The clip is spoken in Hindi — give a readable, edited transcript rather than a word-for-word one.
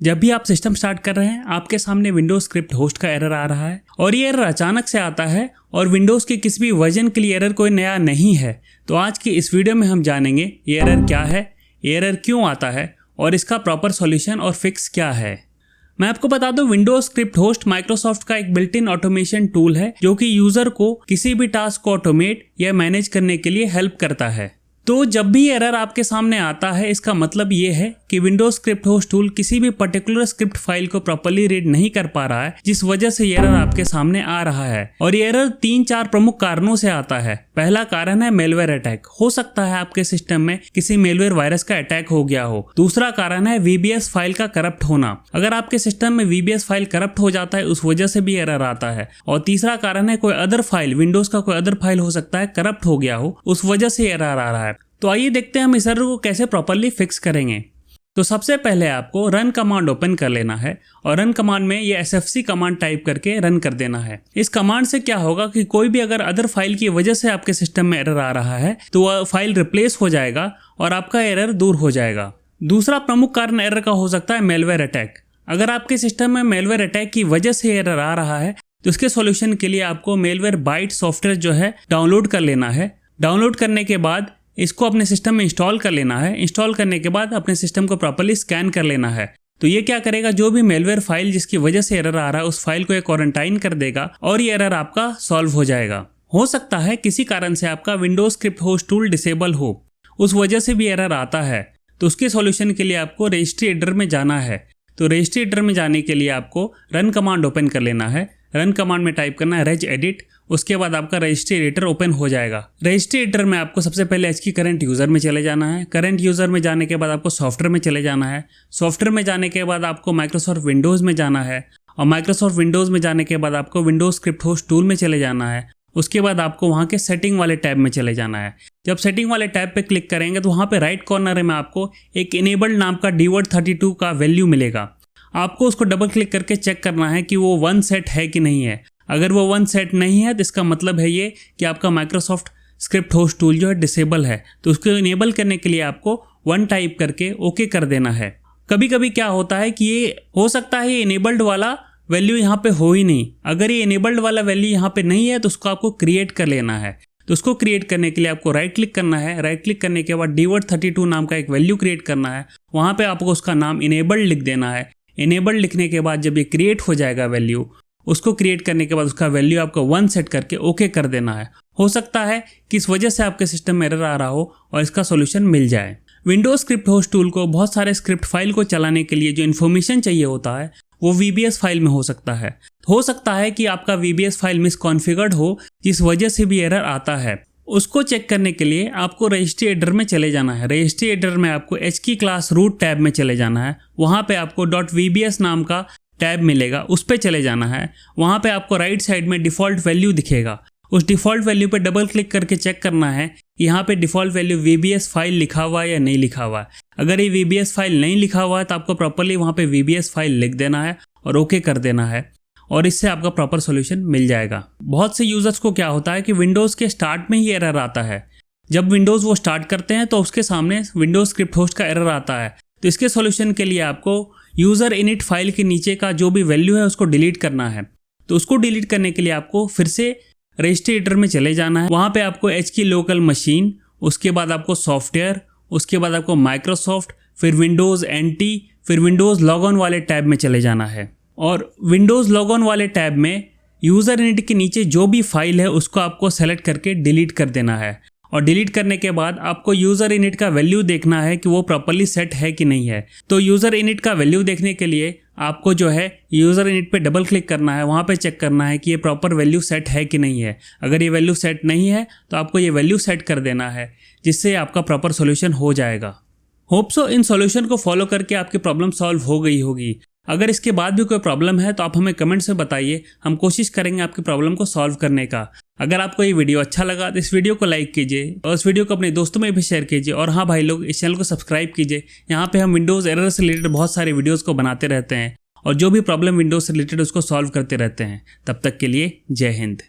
जब भी आप सिस्टम स्टार्ट कर रहे हैं आपके सामने विंडोज स्क्रिप्ट होस्ट का एरर आ रहा है और ये एरर अचानक से आता है और विंडोज के किसी भी वर्जन के लिए एरर कोई नया नहीं है। तो आज की इस वीडियो में हम जानेंगे ये एरर क्या है, ये एरर क्यों आता है और इसका प्रॉपर सॉल्यूशन और फिक्स क्या है। मैं आपको बता दूं, विंडोज स्क्रिप्ट होस्ट माइक्रोसॉफ्ट का एक बिल्ट इन ऑटोमेशन टूल है जो कि यूजर को किसी भी टास्क को ऑटोमेट या मैनेज करने के लिए हेल्प करता है। तो जब भी एरर आपके सामने आता है इसका मतलब ये है कि विंडोज स्क्रिप्ट होस्ट टूल किसी भी पर्टिकुलर स्क्रिप्ट फाइल को प्रॉपर्ली रीड नहीं कर पा रहा है, जिस वजह से ये एरर आपके सामने आ रहा है। और ये एरर 3-4 प्रमुख कारणों से आता है। पहला कारण है मेलवेयर अटैक। हो सकता है आपके सिस्टम में किसी मेलवेयर वायरस का अटैक हो गया हो। दूसरा कारण है VBS फाइल का करप्ट होना। अगर आपके सिस्टम में VBS फाइल करप्ट हो जाता है उस वजह से भी एरर आता है। और तीसरा कारण है कोई अदर फाइल, विंडोज का कोई अदर फाइल हो सकता है करप्ट हो गया हो, उस वजह से एरर आ रहा है। तो आइए देखते हैं हम इस एरर को कैसे प्रॉपर्ली फिक्स करेंगे। तो सबसे पहले आपको रन कमांड ओपन कर लेना है और रन कमांड में ये SFC कमांड टाइप करके रन कर देना है। इस कमांड से क्या होगा कि कोई भी अगर अदर फाइल की वजह से आपके सिस्टम में एरर आ रहा है तो वह फाइल रिप्लेस हो जाएगा और आपका एरर दूर हो जाएगा। दूसरा प्रमुख कारण एरर का हो सकता है मेलवेयर अटैक। अगर आपके सिस्टम में मेलवेयर अटैक की वजह से एरर आ रहा है तो इसके सॉल्यूशन के लिए आपको Malwarebytes सॉफ्टवेयर जो है डाउनलोड कर लेना है। डाउनलोड करने के बाद इसको अपने सिस्टम में इंस्टॉल कर लेना है। इंस्टॉल करने के बाद अपने सिस्टम को प्रॉपर्ली स्कैन कर लेना है। तो ये क्या करेगा, जो भी मेलवेयर फाइल जिसकी वजह से एरर आ रहा है उस फाइल को क्वारंटाइन कर देगा और ये एरर आपका सॉल्व हो जाएगा। हो सकता है किसी कारण से आपका Windows script host tool disable हो, उस वजह से भी एरर आता है। तो उसके सॉल्यूशन के लिए आपको रजिस्ट्री एडिटर में जाना है। तो रजिस्ट्री एडिटर में जाने के लिए आपको रन कमांड ओपन कर लेना है। रन कमांड में टाइप करना है regedit। उसके बाद आपका रजिस्ट्री एडिटर ओपन हो जाएगा। रजिस्ट्री एडिटर में आपको सबसे पहले HK करंट यूजर में चले जाना है। करंट यूजर में जाने के बाद आपको सॉफ्टवेयर में चले जाना है। सॉफ्टवेयर में जाने के बाद आपको माइक्रोसॉफ्ट विंडोज में जाना है और माइक्रोसॉफ्ट विंडोज में जाने के बाद आपको विंडोज स्क्रिप्ट होस्ट टूल में चले जाना है। उसके बाद आपको वहाँ के सेटिंग वाले टैब में चले जाना है। जब सेटिंग वाले टैब पे क्लिक करेंगे तो वहाँ पे राइट कॉर्नर में आपको एक इनेबल्ड नाम का DWORD32 का वैल्यू मिलेगा। आपको उसको डबल क्लिक करके चेक करना है कि वो 1 सेट है कि नहीं है। अगर वो 1 सेट नहीं है तो इसका मतलब है ये कि आपका माइक्रोसॉफ्ट स्क्रिप्ट होस्ट टूल जो है डिसेबल है। तो उसको इनेबल करने के लिए आपको 1 टाइप करके ओके कर देना है। कभी कभी क्या होता है कि ये हो सकता है ये इनेबल्ड वाला वैल्यू यहाँ पे हो ही नहीं। अगर ये इनेबल्ड वाला वैल्यू यहाँ पे नहीं है तो उसको आपको क्रिएट कर लेना है। तो उसको क्रिएट करने के लिए आपको राइट क्लिक करना है। राइट क्लिक करने के बाद DWORD32 नाम का एक वैल्यू क्रिएट करना है। वहाँ पे आपको उसका नाम इनेबल्ड लिख देना है। इनेबल्ड लिखने के बाद जब ये क्रिएट हो जाएगा वैल्यू, उसको क्रिएट करने के बाद उसका वैल्यू आपको 1 सेट करके ओके कर देना है। हो सकता है कि इस वजह से आपके सिस्टम में एरर आ रहा हो और इसका सॉल्यूशन मिल जाए। विंडोज स्क्रिप्ट होस्ट टूल को बहुत सारे स्क्रिप्ट फाइल को चलाने के लिए जो इन्फॉर्मेशन चाहिए होता है वो VBS फाइल में हो सकता है। हो सकता है कि आपका VBS फाइल मिसकॉन्फ़िगर्ड हो, जिस वजह से भी एरर आता है। उसको चेक करने के लिए आपको रजिस्ट्री एडिटर में चले जाना है। रजिस्ट्री एडिटर में आपको HK क्लास रूट टैब में चले जाना है। वहाँ पे आपको .VBS नाम का टैब मिलेगा, उस पे चले जाना है। वहाँ पे आपको राइट साइड में डिफ़ॉल्ट वैल्यू दिखेगा। उस डिफ़ॉल्ट वैल्यू पे डबल क्लिक करके चेक करना है यहाँ पे डिफ़ॉल्ट वैल्यू VBS फाइल लिखा हुआ है या नहीं लिखा हुआ है। अगर ये VBS फाइल नहीं लिखा हुआ है तो आपको प्रॉपर्ली वहाँ पे VBS फाइल लिख देना है और ओके कर देना है और इससे आपका प्रॉपर सॉल्यूशन मिल जाएगा। बहुत से यूजर्स को क्या होता है कि विंडोज़ के स्टार्ट में ही एरर आता है। जब विंडोज़ वो स्टार्ट करते हैं तो उसके सामने विंडोज स्क्रिप्ट होस्ट का एरर आता है। तो इसके सॉल्यूशन के लिए आपको यूज़र इनिट फाइल के नीचे का जो भी वैल्यू है उसको डिलीट करना है। तो उसको डिलीट करने के लिए आपको फिर से रजिस्ट्री एडिटर में चले जाना है। वहाँ पे आपको HK लोकल मशीन, उसके बाद आपको सॉफ्टवेयर, उसके बाद आपको माइक्रोसॉफ्ट, फिर विंडोज़ NT, फिर विंडोज़ लॉगऑन वाले टैब में चले जाना है। और विंडोज़ लॉगऑन वाले टैब में यूज़र इनिट के नीचे जो भी फाइल है उसको आपको सेलेक्ट करके डिलीट कर देना है। और डिलीट करने के बाद आपको यूज़र इनिट का वैल्यू देखना है कि वो प्रॉपर्ली सेट है कि नहीं है। तो यूज़र इनिट का वैल्यू देखने के लिए आपको जो है यूज़र इनिट पे डबल क्लिक करना है। वहाँ पे चेक करना है कि ये प्रॉपर वैल्यू सेट है कि नहीं है। अगर ये वैल्यू सेट नहीं है तो आपको ये वैल्यू सेट कर देना है, जिससे आपका प्रॉपर सॉल्यूशन हो जाएगा। होप सो इन सॉल्यूशन को फॉलो करके आपकी प्रॉब्लम सॉल्व हो गई होगी। अगर इसके बाद भी कोई प्रॉब्लम है तो आप हमें कमेंट्स में बताइए, हम कोशिश करेंगे आपकी प्रॉब्लम को सॉल्व करने का। अगर आपको ये वीडियो अच्छा लगा तो इस वीडियो को लाइक कीजिए और इस वीडियो को अपने दोस्तों में भी शेयर कीजिए। और हाँ भाई लोग, इस चैनल को सब्सक्राइब कीजिए। यहाँ पे हम विंडोज़ एरर से रिलेटेड बहुत सारे वीडियोज़ को बनाते रहते हैं और जो भी प्रॉब्लम विंडोज़ से रिलेटेड उसको सॉल्व करते रहते हैं। तब तक के लिए जय हिंद।